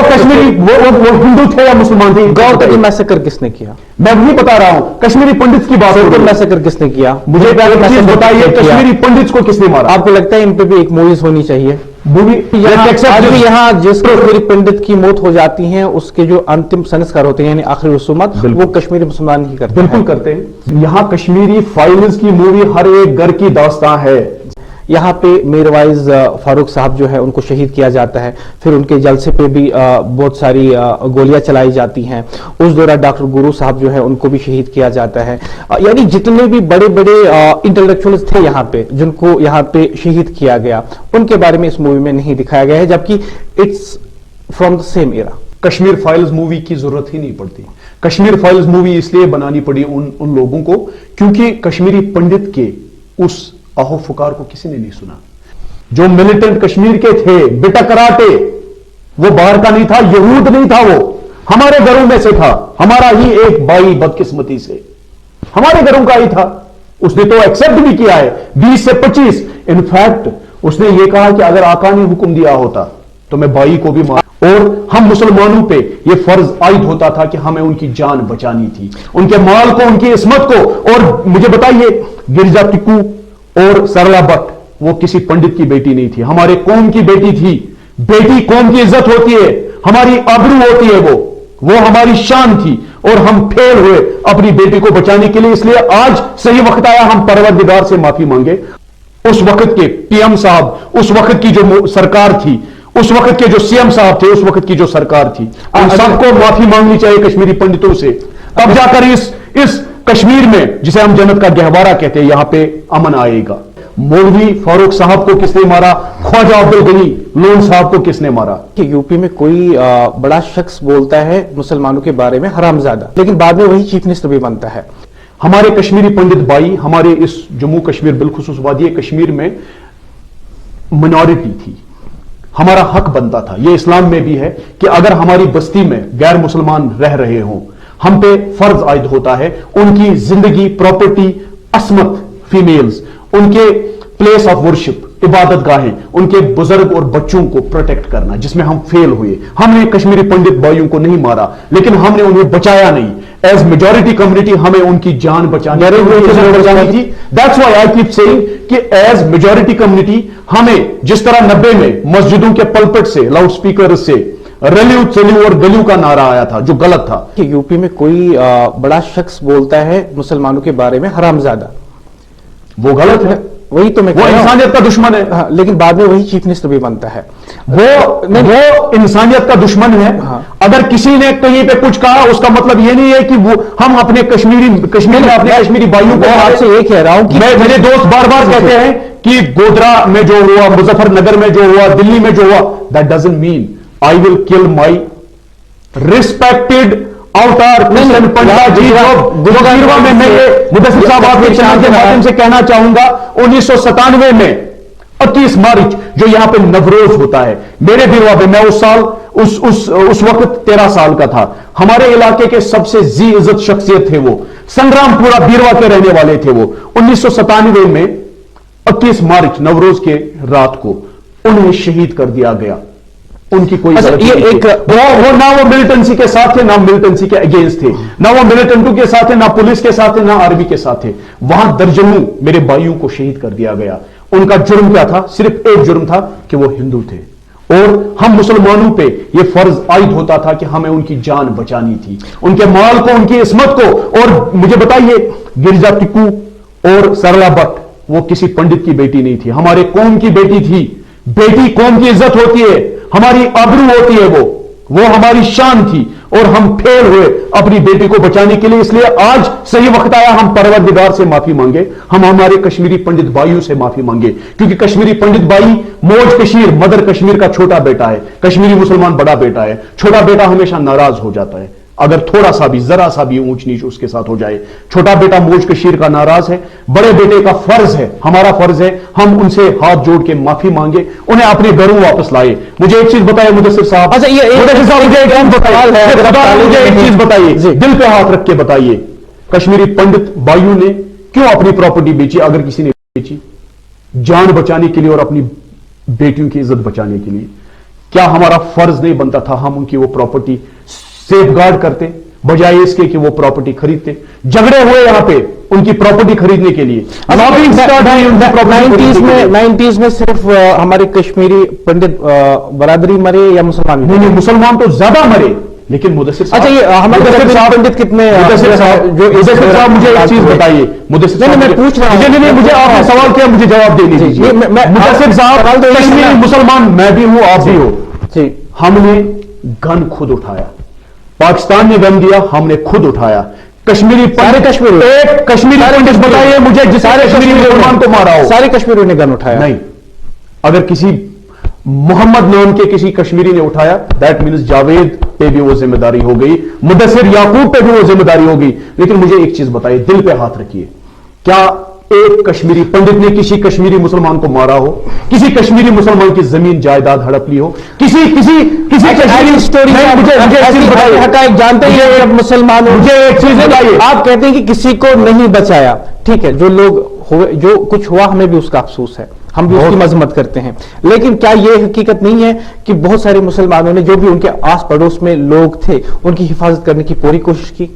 کشمیری وہ ہندو تھے یا مسلمان تھے؟ گاؤں تک میسیکر کس نے کیا؟ میں وہی بتا رہا ہوں، کشمیری پنڈت کی بات ہے، میسیکر کس نے کیا؟ مجھے بتائیے کشمیری پنڈت کو کس نے مارا؟ آپ کو لگتا ہے ان پہ بھی ایک موویز ہونی چاہیے؟ یہاں جس کشمیری پنڈت کی موت ہو جاتی ہیں اس کے جو انتم سنسکار ہوتے ہیں یعنی آخری رسومات وہ کشمیری مسلمان ہی کرتے ہیں. بالکل کرتے ہیں. یہاں کشمیری فائلز کی مووی ہر ایک گھر کی داستان ہے. یہاں پہ میروائز فاروق صاحب جو ہے ان کو شہید کیا جاتا ہے، پھر ان کے جلسے پہ بھی بہت ساری گولیاں چلائی جاتی ہیں. اس دوران ڈاکٹر گرو صاحب جو ہے ان کو بھی شہید کیا جاتا ہے. یعنی جتنے بھی بڑے بڑے انٹلیکچوئلز تھے یہاں پہ جن کو یہاں پہ شہید کیا گیا ان کے بارے میں اس مووی میں نہیں دکھایا گیا ہے، جبکہ its from the same era. Kashmir files movie کی ضرورت ہی نہیں پڑتی. کشمیر فائلز مووی اس لیے بنانی پڑی ان لوگوں کو کیونکہ کشمیری پنڈت کے اس آہو فکار کو کسی نے نہیں سنا. جو ملیٹنٹ کشمیر کے تھے بیٹا کراٹے، وہ باہر کا نہیں تھا، یہود نہیں تھا، وہ ہمارے گھروں میں سے تھا. ہمارا ہی ایک بھائی بدقسمتی سے ہمارے گھروں کا ہی تھا. اس نے تو ایکسپٹ بھی کیا ہے 20 سے 25. انفیکٹ اس نے یہ کہا کہ اگر آقا نے حکم دیا ہوتا تو میں بھائی کو بھی مار. اور ہم مسلمانوں پہ یہ فرض عائد ہوتا تھا کہ ہمیں ان کی جان بچانی تھی، ان کے مال کو، ان کی عصمت کو. اور مجھے بتائیے گرجا ٹکو اور سرلا بٹ وہ کسی پنڈت کی بیٹی نہیں تھی، ہمارے قوم کی بیٹی تھی. بیٹی قوم کی عزت ہوتی ہے، ہماری آبرو ہوتی ہے، وہ ہماری شان تھی. اور ہم پھیل ہوئے اپنی بیٹی کو بچانے کے لیے. اس لیے آج صحیح وقت آیا ہم پروردگار سے معافی مانگے. اس وقت کے پی ایم صاحب، اس وقت کی جو سرکار تھی، اس وقت کے جو سی ایم صاحب تھے، اس وقت کی جو سرکار تھی، ان سب کو معافی مانگنی چاہیے کشمیری پنڈتوں سے. تب جا کر اس کشمیر میں جسے ہم جنت کا گہوارہ کہتے ہیں یہاں پہ امن آئے گا. مولوی فاروق صاحب کو کس نے مارا؟ خواجہ عبدالغنی لون صاحب کو کس نے مارا؟ کہ یو پی میں کوئی بڑا شخص بولتا ہے مسلمانوں کے بارے میں حرام زادہ، لیکن بعد میں وہی چیف منسٹر بھی بنتا ہے. ہمارے کشمیری پنڈت بھائی ہمارے اس جموں کشمیر بالخصوص وادی کشمیر میں منورٹی تھی. ہمارا حق بنتا تھا، یہ اسلام میں بھی ہے کہ اگر ہماری بستی میں غیر مسلمان رہ رہے ہوں ہم پہ فرض عائد ہوتا ہے ان کی زندگی، پراپرٹی، عصمت، فیمیلز، ان کے پلیس آف ورشپ، عبادت گاہیں، ان کے بزرگ اور بچوں کو پروٹیکٹ کرنا، جس میں ہم فیل ہوئے. ہم نے کشمیری پنڈت بھائیوں کو نہیں مارا لیکن ہم نے انہیں بچایا نہیں. ایز میجورٹی کمیونٹی ہمیں ان کی جان بچانی تھی. That's why I keep saying کہ ایز میجورٹی کمیونٹی ہمیں جس طرح 90 میں مسجدوں کے پلپٹ سے، لاؤڈ سپیکر سے رلیو چلیو اور گلیو کا نعرہ آیا تھا جو غلط تھا. کہ یو پی میں کوئی بڑا شخص بولتا ہے مسلمانوں کے بارے میں حرام زادہ، وہ غلط ہے. وہی تو میں وہ انسانیت کا دشمن ہے. لیکن بعد میں وہی چیف منسٹر بھی بنتا ہے. وہ انسانیت کا دشمن ہے. اگر کسی نے کہیں پہ کچھ کہا اس کا مطلب یہ نہیں ہے کہ وہ ہم اپنے کشمیر میں اپنے کشمیری بھائیوں کو. آپ سے یہ کہہ رہا ہوں کہ میرے دوست بار بار کہتے ہیں کہ گودرا میں جو ہوا، مظفر نگر میں جو ہوا، دلی میں جو ہوا، دیٹ ڈزنٹ مین آئی ول کل مائی ریسپیکٹڈ اوتار کرسچن پنڈت جی. میں مدثر صاحب آپ کے چینل کے مادھیم سے کہنا چاہوں گا 1997 میں 31 مارچ جو یہاں پہ نوروز ہوتا ہے میرے بیروا پہ، میں اس سال اس وقت 13 سال کا تھا. ہمارے علاقے کے سب سے ذی عزت شخصیت تھے، وہ سنگرام پورا بیروا کے رہنے والے تھے. وہ 1997 میں 31 مارچ نوروز کے رات کو انہیں شہید کر دیا گیا. ان کی کوئی وہ نہ وہ ملیٹنسی کے ساتھ تھے نہ ملیٹنسی کے اگینسٹ تھے، نہ وہ ملیٹنٹوں کے ساتھ تھے، نہ پولیس کے ساتھ تھے، نہ آرمی کے ساتھ تھے. وہاں درجنوں میرے بھائیوں کو شہید کر دیا گیا. ان کا جرم کیا تھا؟ صرف ایک جرم تھا کہ وہ ہندو تھے. اور ہم مسلمانوں پہ یہ فرض عائد ہوتا تھا کہ ہمیں ان کی جان بچانی تھی، ان کے مال کو، ان کی عصمت کو. اور مجھے بتائیے گرجا ٹکو اور سرلا بٹ وہ کسی پنڈت کی بیٹی نہیں تھی، ہمارے قوم کی بیٹی تھی. بیٹی قوم کی عزت ہوتی ہے، ہماری آبرو ہوتی ہے، وہ ہماری شان تھی. اور ہم پھیل ہوئے اپنی بیٹی کو بچانے کے لیے. اس لیے آج صحیح وقت آیا ہم پروردگار سے معافی مانگے، ہم ہمارے کشمیری پنڈت بھائیوں سے معافی مانگے. کیونکہ کشمیری پنڈت بھائی موج کشمیر، مدر کشمیر کا چھوٹا بیٹا ہے، کشمیری مسلمان بڑا بیٹا ہے. چھوٹا بیٹا ہمیشہ ناراض ہو جاتا ہے اگر تھوڑا سا بھی، ذرا سا بھی اونچ نیچ اس کے ساتھ ہو جائے. چھوٹا بیٹا موج کشیر کا ناراض ہے. بڑے بیٹے کا فرض ہے، ہمارا فرض ہے ہم ان سے ہاتھ جوڑ کے معافی مانگے، انہیں اپنے گھروں واپس لائے. مجھے ایک چیز بتائے مدثر صاحب، مجھے ایک چیز بتائیے، دل پہ ہاتھ رکھ کے بتائیے، کشمیری پنڈت بھائیوں نے کیوں اپنی پراپرٹی بیچی؟ اگر کسی نے بیچی جان بچانے کے لیے اور اپنی بیٹیوں کی عزت بچانے کے لیے، क्या हमारा फर्ज नहीं बनता था हम उनकी वो प्रॉपर्टी सेफ गार्ड करते, बजाय इसके कि वो प्रॉपर्टी खरीदते? झगड़े हुए यहां पे उनकी प्रॉपर्टी खरीदने के लिए, लॉबिंग स्टार्ट हुई उनकी प्रॉपर्टी खरीदने के लिए। 90s में सिर्फ हमारे कश्मीरी पंडित बरादरी मरे या मुसलमान भी? नहीं, मुसलमान तो ज्यादा मरे, लेकिन मुदस्सिर साहब, अच्छा, ये हमारे मुदस्सिर साहब पंडित कितने? मुदस्सिर साहब मुझे एक चीज बताइए, मुदस्सिर साहब, मैं पूछ रहा हूं। नहीं, मुझे आपने सवाल किया, मुझे जवाब दे दीजिए। मुदस्सिर साहब कश्मीरी मुसलमान, मैं भी हूं, आप भी हो जी। हमने गन खुद उठाया, पाकिस्तान ने गन दिया, हमने खुद उठाया। कश्मीरी पंडित, एक कश्मीरी पंडित बताइए मुझे जिसने कश्मीरी मुसलमान को मारा हो। सारे कश्मीरियों ने गन उठाया? नहीं, अगर किसी मोहम्मद नाम के किसी कश्मीरी ने उठाया, दैट मीन्स जावेद पे भी वो जिम्मेदारी हो गई, मुदस्सिर याकूब पे भी वो जिम्मेदारी होगी। लेकिन मुझे एक चीज बताइए, दिल पे हाथ रखिए, क्या एक कश्मीरी पंडित ने किसी कश्मीरी मुसलमान को मारा हो, किसी कश्मीरी मुसलमान की जमीन जायदाद हड़प ली हो, किसी किसी किसी कश्मीरी स्टोरी? मुझे एक चीज बताइए, हकायक जानते हैं जब मुसलमान, मुझे एक चीज बताइए। आप कहते हैं कि किसी को नहीं बचाया, ठीक है, जो लोग हुए, जो कुछ हुआ, हमें भी उसका अफसोस है, हम भी उसकी मजम्मत करते हैं, लेकिन क्या यह हकीकत नहीं है कि बहुत सारे मुसलमानों ने, जो भी उनके आस पड़ोस में लोग थे, उनकी हिफाजत करने की पूरी कोशिश की?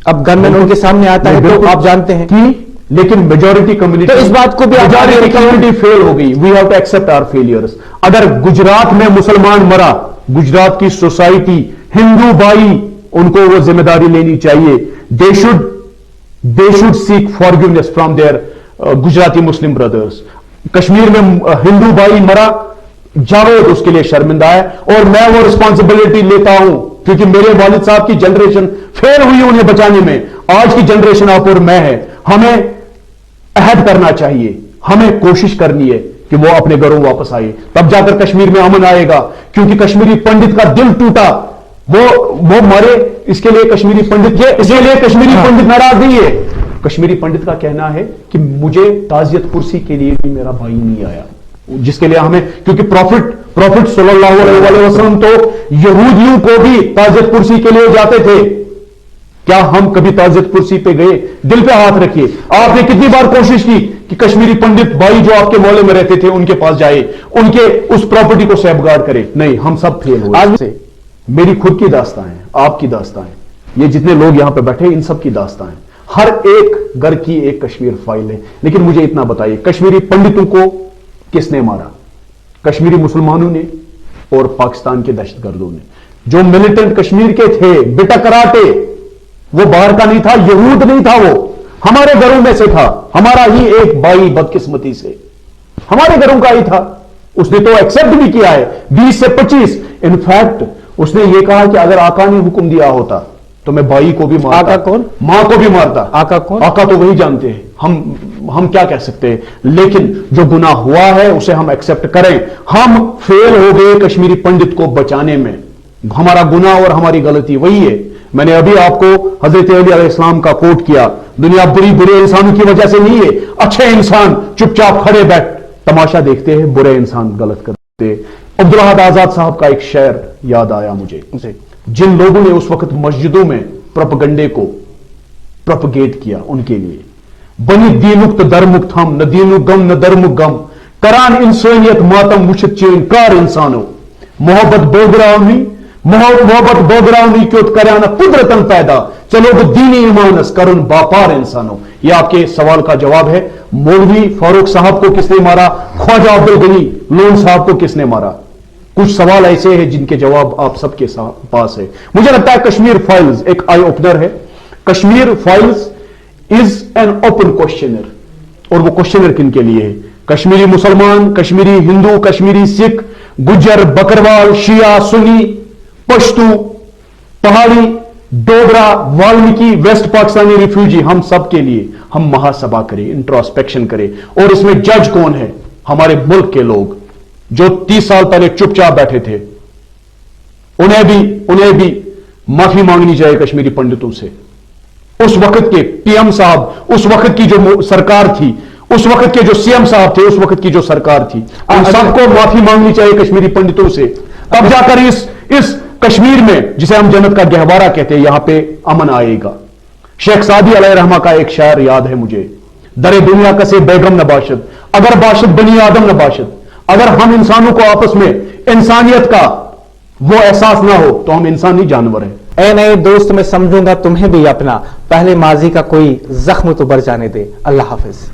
अब गनमैन उनके सामने आता है तो आप जानते हैं कि, लेकिन मेजॉरिटी कम्युनिटी, तो इस बात को भी मेजॉरिटी कम्युनिटी फेल हो गई। We have to accept our failures. अगर गुजरात में मुसलमान मरा, गुजरात की सोसाइटी, हिंदू भाई, उनको वो जिम्मेदारी लेनी चाहिए। They should seek forgiveness from their Gujarati मुस्लिम ब्रदर्स। कश्मीर में हिंदू भाई मरा, जावेद उसके लिए शर्मिंदा है, और मैं वो रिस्पॉन्सिबिलिटी लेता हूं, क्योंकि मेरे वालिद साहब की जनरेशन फेल हुई उन्हें बचाने में। आज की जनरेशन आप और मैं है, हमें अहद करना चाहिए, हमें कोशिश करनी है कि वो अपने घरों वापस आए, तब जाकर कश्मीर में अमन आएगा। क्योंकि कश्मीरी पंडित का दिल टूटा, वो मरे, इसके लिए कश्मीरी पंडित, इसके लिए कश्मीरी पंडित नाराज नहीं है। कश्मीरी पंडित का कहना है कि मुझे ताजियत कुर्सी के लिए भी मेरा भाई नहीं आया, जिसके लिए हमें, क्योंकि प्रॉफिट सल्लल्लाहु अलैहि वसल्लम तो यहूदियों को भी ताजियत कुर्सी के लिए जाते थे। क्या हम कभी ताजियत कुर्सी पे गए? दिल पे हाथ रखिए, आपने कितनी बार कोशिश की कि कश्मीरी पंडित भाई जो आपके मोहल्ले में रहते थे उनके पास जाए, उनके उस प्रॉपर्टी को सेफगार्ड करे? नहीं, हम सब फेल हुए। आज से मेरी खुद की दास्तां है, आपकी दास्तां है, ये जितने लोग यहां पे बैठे इन सब की दास्तां है। हर एक घर की एक कश्मीर फाइल है। लेकिन मुझे इतना बताइए, कश्मीरी पंडितों को किसने मारा? कश्मीरी मुसलमानों ने और पाकिस्तान के दहशतगर्दों ने। जो मिलिटेंट कश्मीर के थे, बेटा कराटे, वो बाहर का नहीं था, यहूद नहीं था, वो हमारे घरों में से था। हमारा ही एक भाई बदकिस्मती से हमारे घरों का ही था, उसने तो एक्सेप्ट भी किया है 20 से 25। इनफैक्ट उसने ये कहा कि अगर आका ने हुक्म दिया होता तो मैं भाई को भी मारता। आका कौन? मां को भी मारता। आका कौन? आका तो वही जानते हैं, हम क्या कह सकते हैं। लेकिन जो गुनाह हुआ है उसे हम एक्सेप्ट करें। हम फेल हो गए कश्मीरी पंडित को बचाने में, हमारा गुनाह और हमारी गलती वही है। मैंने अभी आपको हजरत अली अलैहिस्सलाम का कोट किया, दुनिया बुरे इंसानों की वजह से नहीं है। अच्छे इंसान चुपचाप खड़े बैठ तमाशा देखते हैं, बुरे इंसान गलत करते हैं। अब्दुल अहद आजाद साहब का एक शेर याद आया मुझे। जिन लोगों ने उस वक्त मस्जिदों में प्रोपगंडे को प्रोपगेट किया, उनके लिए बनी दीनुक्त दरमुक्त हम, न दीनु गम न दरमुक गम, करान इंसानियत मातम मुशत चेन कार इंसानो, मोहब्बत बोगरावनी क्यों कराना कुदरतन पैदा, चलो वो दीनी ईमानस करुन बापार इंसानो। यह आपके सवाल का जवाब है। मौलवी फारूक साहब को किसने मारा? ख्वाजा अब्दुल गनी लोन साहब को किसने मारा? कुछ सवाल ऐसे हैं जिनके जवाब आप सबके पास है। मुझे लगता है कश्मीर फाइल्स एक आई ओपनर है। Kashmir files is an open questioner, और वो क्वेश्चनर किन के लिए है? कश्मीरी मुसलमान, कश्मीरी हिंदू, कश्मीरी सिख, गुज्जर, बकरवाल, शिया, सुन्नी, पश्तू, पहाड़ी, डोगरा, वाल्मीकि, वेस्ट पाकिस्तानी रिफ्यूजी, हम सब के लिए हम महासभा करें, इंट्रोस्पेक्शन करें। और इसमें जज कौन है? हमारे मुल्क के लोग जो 30 साल पहले चुपचाप बैठे थे, उन्हें भी माफी मांगनी चाहिए कश्मीरी पंडितों से। उस वक्त के पीएम साहब, उस वक्त की जो सरकार थी, उस वक्त के जो सीएम साहब थे, उस वक्त की जो सरकार थी, उन सबको माफी मांगनी चाहिए कश्मीरी पंडितों से। तब जाकर इस कश्मीर में, जिसे हम जन्नत का गहवारा कहते हैं, यहां पे अमन आएगा। शेख सादी अलैहि रहमा का एक शायर याद है मुझे, दरे दुनिया कसे बेगम न बाशद, अगर बाशद बनी आदम न बाशद, अगर हम इंसानों को आपस में इंसानियत का वो एहसास ना हो तो हम इंसानी जानवर हैं। ए नए दोस्त, मैं समझूंगा तुम्हें भी अपना, पहले माजी का कोई जख्म तो बढ़ जाने दे। अल्लाह हाफिज।